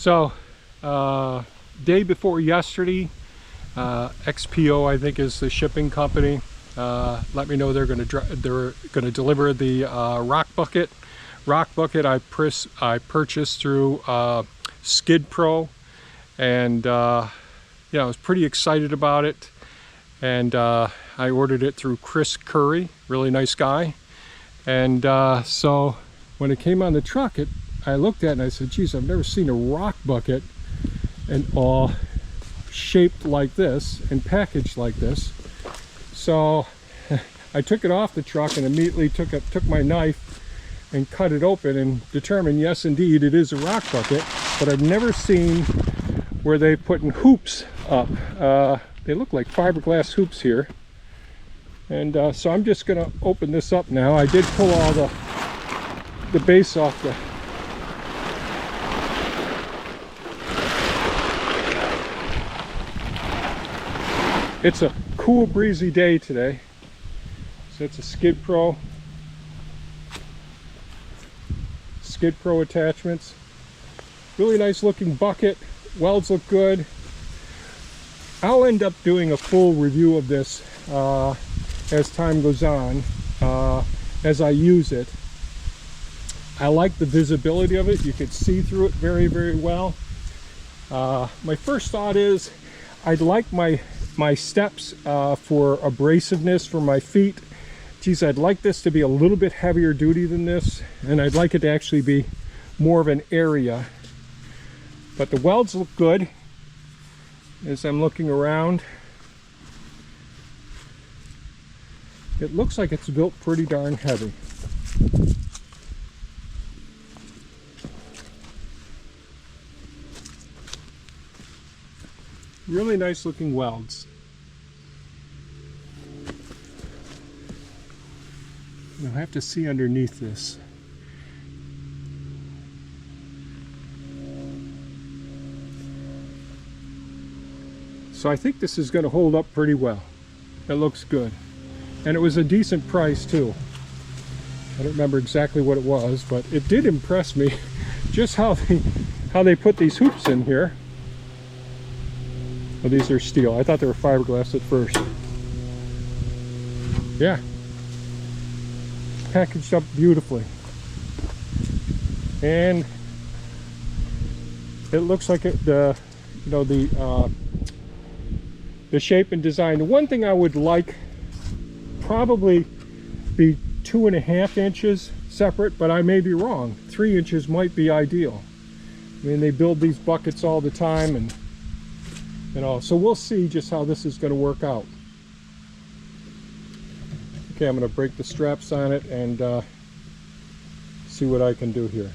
So, day before yesterday, XPO, I think is the shipping company, let me know they're going to deliver the rock bucket. Rock bucket I purchased through Skid Pro, and I was pretty excited about it. And I ordered it through Chris Curry, really nice guy. And so when it came on the truck, I looked at it and I said, geez, I've never seen a rock bucket and all shaped like this and packaged like this. So I took it off the truck and immediately took my knife and cut it open and determined, yes, indeed, it is a rock bucket. But I've never seen where they put in hoops up. They look like fiberglass hoops here. And so I'm just going to open this up now. I did pull all the base off the... It's a cool, breezy day today. So it's a Skid Pro attachments. Really nice looking bucket. Welds look good. I'll end up doing a full review of this as time goes on, as I use it. I like the visibility of it. You could see through it very, very well. My first thought is I'd like my steps for abrasiveness for my feet. Geez, I'd like this to be a little bit heavier duty than this, and I'd like it to actually be more of an area. But the welds look good as I'm looking around. It looks like it's built pretty darn heavy. Really nice looking welds. You'll have to see underneath this. So I think this is going to hold up pretty well. It looks good. And it was a decent price too. I don't remember exactly what it was, but it did impress me just how they put these hoops in here. Well, these are steel. I thought they were fiberglass at first. Yeah. Packaged up beautifully. And it looks like the shape and design. The one thing I would like probably be 2.5 inches separate, but I may be wrong. 3 inches might be ideal. I mean, they build these buckets all the time, and so we'll see just how this is going to work out. Okay, I'm going to break the straps on it and see what I can do here.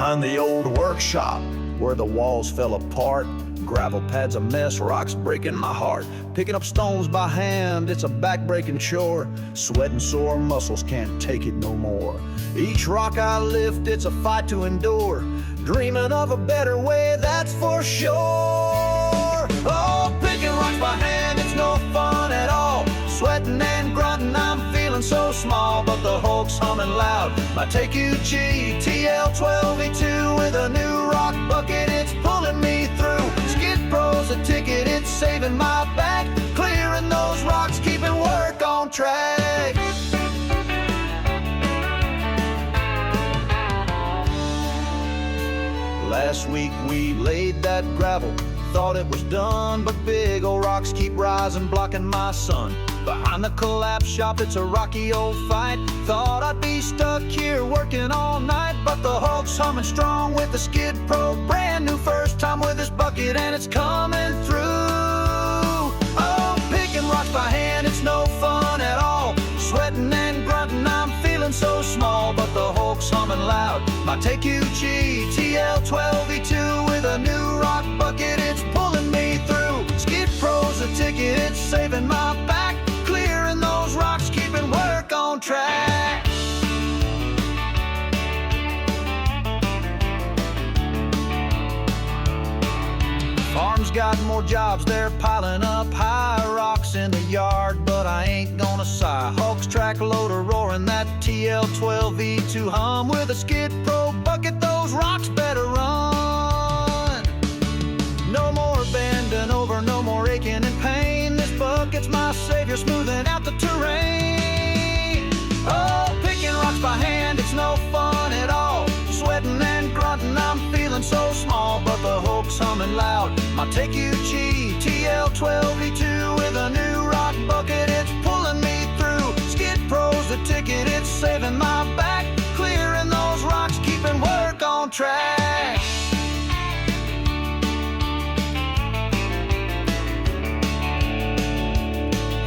behind the old workshop where the walls fell apart. Gravel pads a mess, rocks breaking my heart. Picking up stones by hand, it's a back-breaking chore. Sweat and sore muscles can't take it no more. Each rock I lift, it's a fight to endure. Dreaming of a better way, that's for sure. Oh, picking rocks by hand, it's no fun at all. Sweating and grunting, I'm feeling so small. But the Hulk's humming loud. My TQG TL12V2 with a new rock bucket, it's pulling me through. Skid Pro's a ticket, it's saving my back. Clearing those rocks, keeping work on track. Last week we laid that gravel, thought it was done, but big old rocks keep rising, blocking my sun. Behind the collapse shop, it's a rocky old fight. Thought I'd be stuck here working all night, but the Hulk's humming strong with the Skid Pro. Brand new first time with this bucket, and it's coming through. Oh, picking rocks by hand, it's no fun at all. Sweating and grunting, I'm feeling so small, but the Hulk's humming loud. My TQG TL12V2 with a new rock bucket, it's pulling me through. Skid Pro's a ticket, it's saving my back. Clearing those rocks, keeping work on track. Farm's got more jobs, they're piling up high rocks in the yard, but I ain't gonna sigh. Hulk's track loader roaring that TL12V2 hum. With a Skid Pro bucket, those rocks better run. No more bending over, no more aching and pain. This bucket's my savior, smoothing out the terrain. Oh, picking rocks by hand, it's no fun at all. Sweating and grunting, I'm feeling so small, but the Hulk's humming loud. My TQG TL12V2 with a new rock bucket, it's pulling me through. Skid Pro's the ticket, it's saving my back. Clearing those rocks, keeping work on track.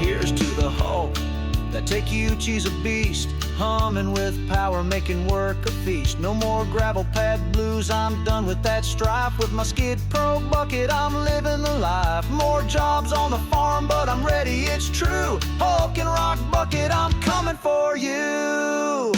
Here's to the Hulk, that TQG's a beast. Humming with power, making work a feast. No more gravel pad blues, I'm done with that strife. With my Skid Pro bucket, I'm living the life. More jobs on the farm, but I'm ready, it's true. Hulk and rock bucket, I'm coming for you.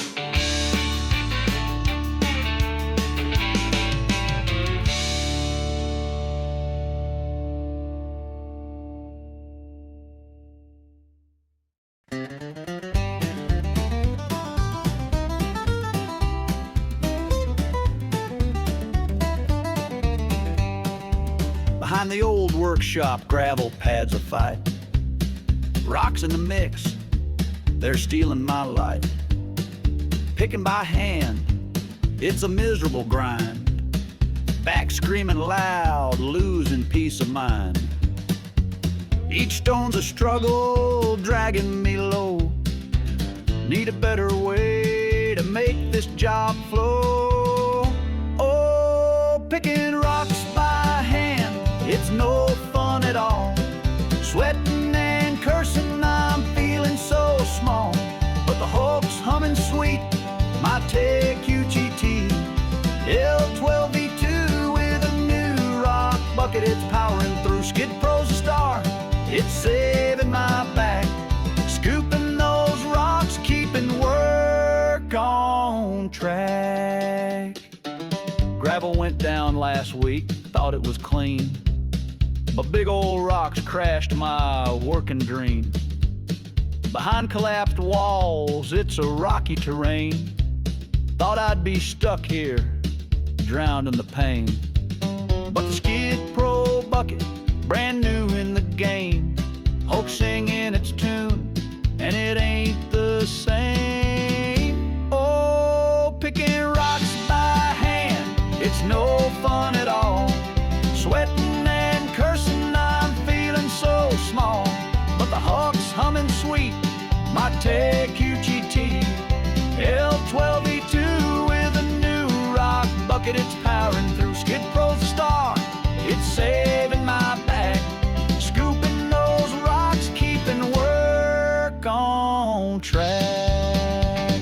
Behind the old workshop, gravel pads a fight. Rocks in the mix, they're stealing my light. Picking by hand, it's a miserable grind. Back screaming loud, losing peace of mind. Each stone's a struggle, dragging me low. Need a better way to make this job flow. Oh, picking rocks by hand, it's no fun at all. Sweating and cursing, I'm feeling so small. But the Hulk's humming sweet, my TQG TL12V2 with a new rock bucket, it's powering through. Skid Pro's a star, it's saving my back. Scooping those rocks, keeping work on track. Gravel went down last week, thought it was clean, but big old rocks crashed my working dream. Behind collapsed walls, it's a rocky terrain. Thought I'd be stuck here, drowned in the pain. But the Skid Pro bucket, brand new in the game. Hulk singing its tune, and it ain't the same. Oh, picking rocks by hand, it's no fun at all. Sweating and cursing, I'm feeling so small. But the Hulk's humming sweet, my TQG TL12V2 with a new rock bucket, it's powering through. Skid Pro's a star, it's saving my back. Scooping those rocks, keeping work on track.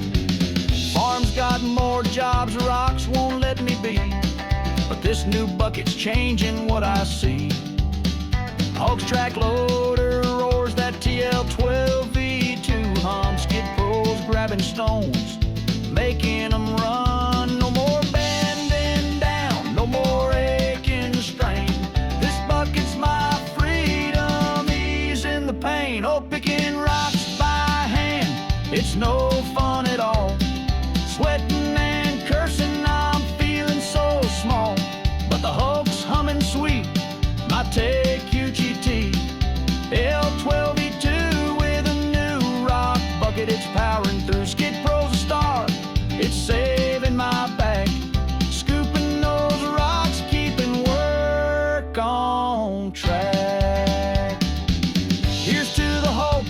Farm's got more jobs, rocks won't let me be. But this new bucket's changing what I see. Hog's track loader roars, that TL12 V2 hum. Skid Pro's grabbing stones, making them run. No more bending down, no more aching strain. This bucket's my freedom, easing the pain. Oh, picking rocks by hand, it's no fun at all. Sweating and cursing, I'm feeling so small. But the Hulk's humming sweet, my take UGT L12E2 with a new rock bucket. It's powering through. Skid Pro's a star, it's saving my back. Scooping those rocks, keeping work on track. Here's to the Hulk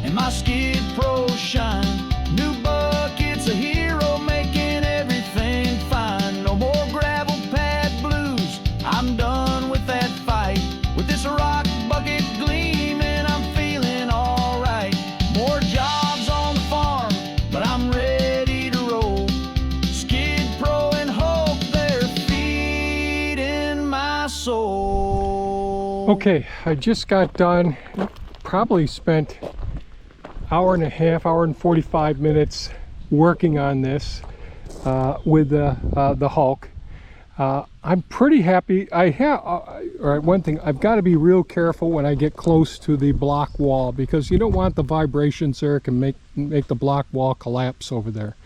and my Skid Pro shine. New bucket's a hero, making everything fine. No more gravel pad blues, I'm done with that fight. With this rock bucket gleaming, I'm feeling alright. More jobs on the farm, but I'm ready to roll. Skid Pro and Hulk, they're feeding my soul. Okay, I just got done. Probably spent hour and a half, hour and 45 minutes working on this with the Hulk. I'm pretty happy. I have, all right, one thing, I've got to be real careful when I get close to the block wall, because you don't want the vibrations there. It can make the block wall collapse over there.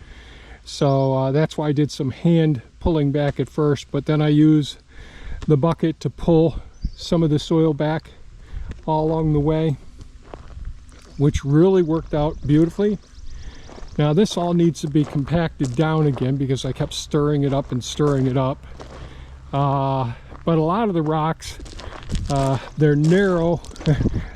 So that's why I did some hand pulling back at first, but then I use the bucket to pull some of the soil back all along the way, which really worked out beautifully. Now this all needs to be compacted down again because I kept stirring it up and stirring it up. But a lot of the rocks, they're narrow.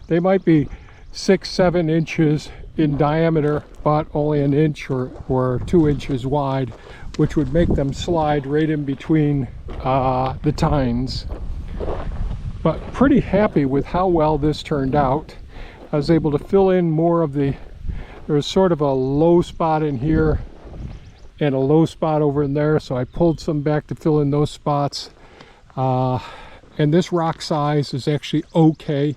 They might be 6-7 inches in diameter, but only an inch or 2 inches wide, which would make them slide right in between the tines. But pretty happy with how well this turned out. I was able to fill in more of the, there was sort of a low spot in here and a low spot over in there, so I pulled some back to fill in those spots. And this rock size is actually okay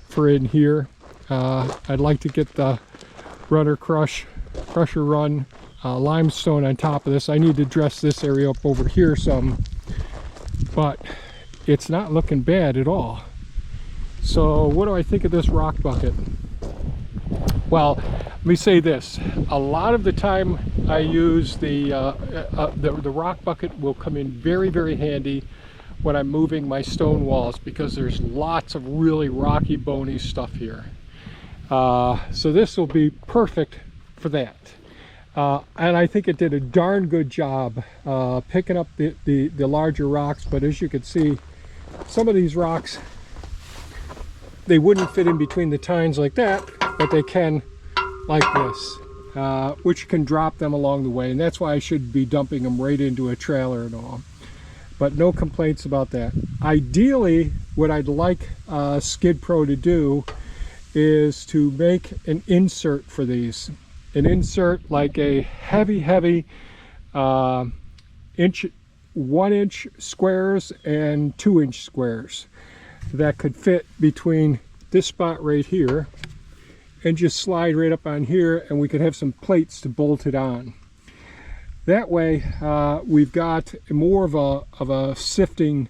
for in here. I'd like to get the crusher run limestone on top of this. I need to dress this area up over here some, but it's not looking bad at all. So what do I think of this rock bucket? Well, let me say this. A lot of the time I use the rock bucket will come in very, very handy when I'm moving my stone walls, because there's lots of really rocky, bony stuff here. So this will be perfect for that. And I think it did a darn good job picking up the larger rocks, but as you can see, some of these rocks, they wouldn't fit in between the tines like that, but they can like this, which can drop them along the way, and that's why I should be dumping them right into a trailer and all. But no complaints about that. Ideally, what I'd like Skid Pro to do is to make an insert for these. An insert like a heavy 1-inch squares and 2-inch squares that could fit between this spot right here and just slide right up on here, and we could have some plates to bolt it on. That way we've got more of a sifting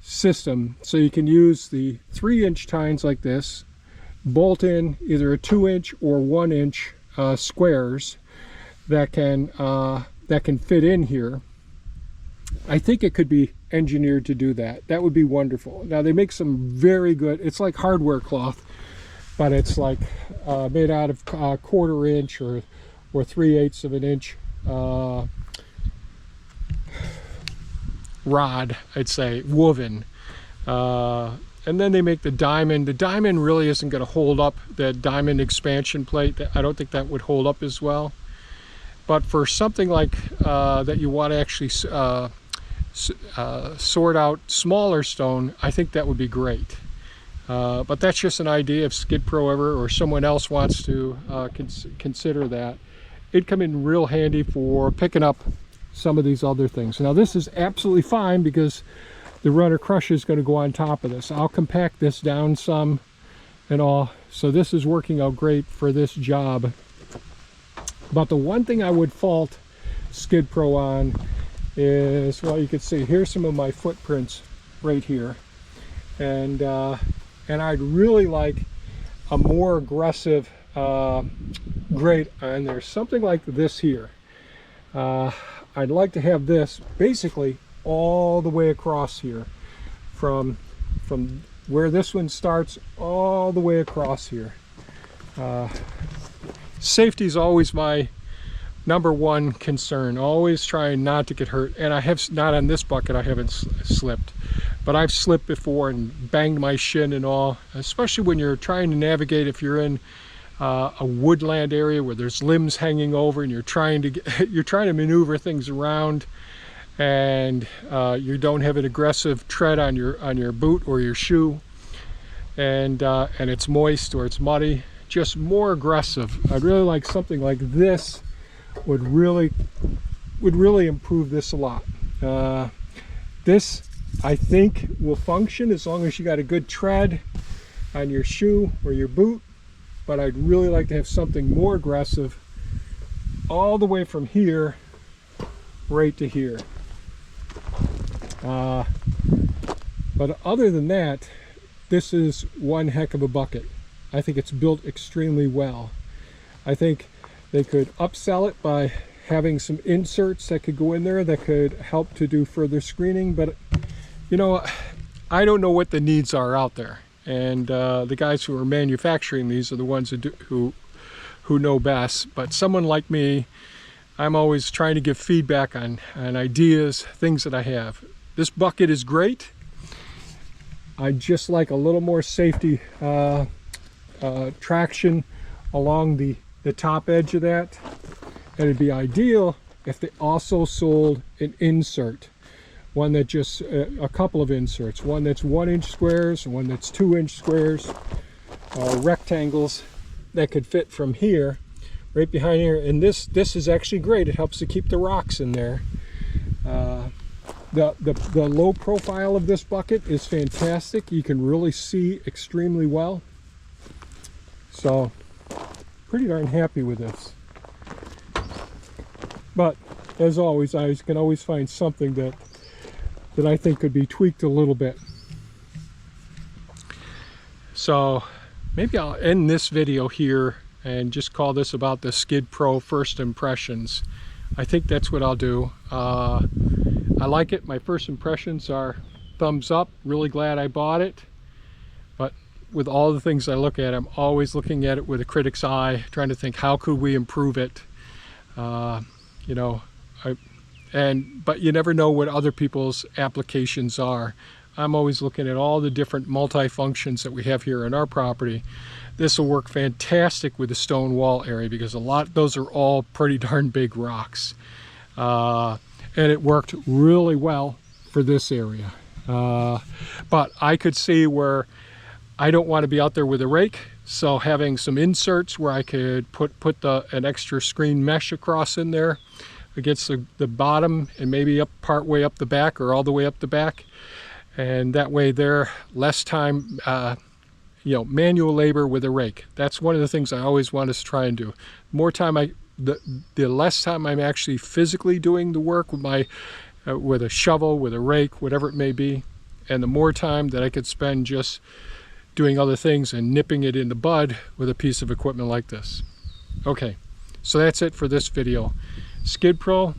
system, so you can use the 3-inch tines like this, bolt in either a 2-inch or 1-inch squares that can fit in here. I think it could be engineered to do that. That would be wonderful. Now they make some very good, it's like hardware cloth, but it's like made out of 1/4 inch or 3/8 of an inch rod, I'd say, woven. And then they make the diamond. The diamond really isn't going to hold up. The diamond expansion plate, I don't think that would hold up as well. But for something like that you want to actually sort out smaller stone, I think that would be great. But that's just an idea. If Skid Pro ever or someone else wants to consider that, it'd come in real handy for picking up some of these other things. Now this is absolutely fine because the runner crusher is going to go on top of this. I'll compact this down some and all. So this is working out great for this job. But the one thing I would fault Skid Pro on is, well, you can see here's some of my footprints right here. And I'd really like a more aggressive grate on there, something like this here. I'd like to have this basically all the way across here, from where this one starts all the way across here. Safety is always my #1 concern, always trying not to get hurt. And I have not on this bucket, I haven't slipped, but I've slipped before and banged my shin and all, especially when you're trying to navigate. If you're in a woodland area where there's limbs hanging over and you're trying to maneuver things around, and you don't have an aggressive tread on your boot or your shoe, and it's moist or it's muddy, just more aggressive. I'd really like something like this would really improve this a lot. This I think will function as long as you got a good tread on your shoe or your boot, but I'd really like to have something more aggressive all the way from here right to here. But other than that, this is one heck of a bucket. I think it's built extremely well. I think they could upsell it by having some inserts that could go in there that could help to do further screening, but you know, I don't know what the needs are out there, and the guys who are manufacturing these are the ones who know best. But someone like me, I'm always trying to give feedback on ideas, things that I have. This bucket is great. I just like a little more safety traction along the top edge of that. And it'd be ideal if they also sold an insert, one that just a couple of inserts, one that's 1-inch squares and one that's 2-inch squares, rectangles that could fit from here right behind here. And this is actually great. It helps to keep the rocks in there. The low profile of this bucket is fantastic. You can really see extremely well. So pretty darn happy with this. But as always, I can always find something that I think could be tweaked a little bit. So maybe I'll end this video here and just call this about the Skid Pro first impressions. I think that's what I'll do. I like it. My first impressions are thumbs up. Really glad I bought it. But with all the things I look at, I'm always looking at it with a critic's eye, trying to think, how could we improve it? You know, but you never know what other people's applications are. I'm always looking at all the different multi-functions that we have here on our property. This will work fantastic with the stone wall area because those are all pretty darn big rocks. And it worked really well for this area. But I could see where I don't want to be out there with a rake, so having some inserts where I could put an extra screen mesh across in there against the bottom and maybe up part way up the back or all the way up the back, and that way they're less time you know, manual labor with a rake. That's one of the things I always want us to try and do. More time the less time I'm actually physically doing the work with my with a shovel, with a rake, whatever it may be, and the more time that I could spend just doing other things and nipping it in the bud with a piece of equipment like this. Okay, so that's it for this video. Skid Pro,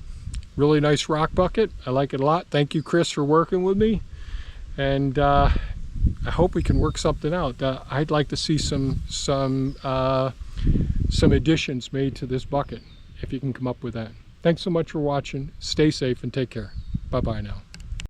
really nice rock bucket. I like it a lot. Thank you, Chris, for working with me, and I hope we can work something out. I'd like to see some additions made to this bucket, if you can come up with that. Thanks so much for watching. Stay safe and take care. Bye-bye now.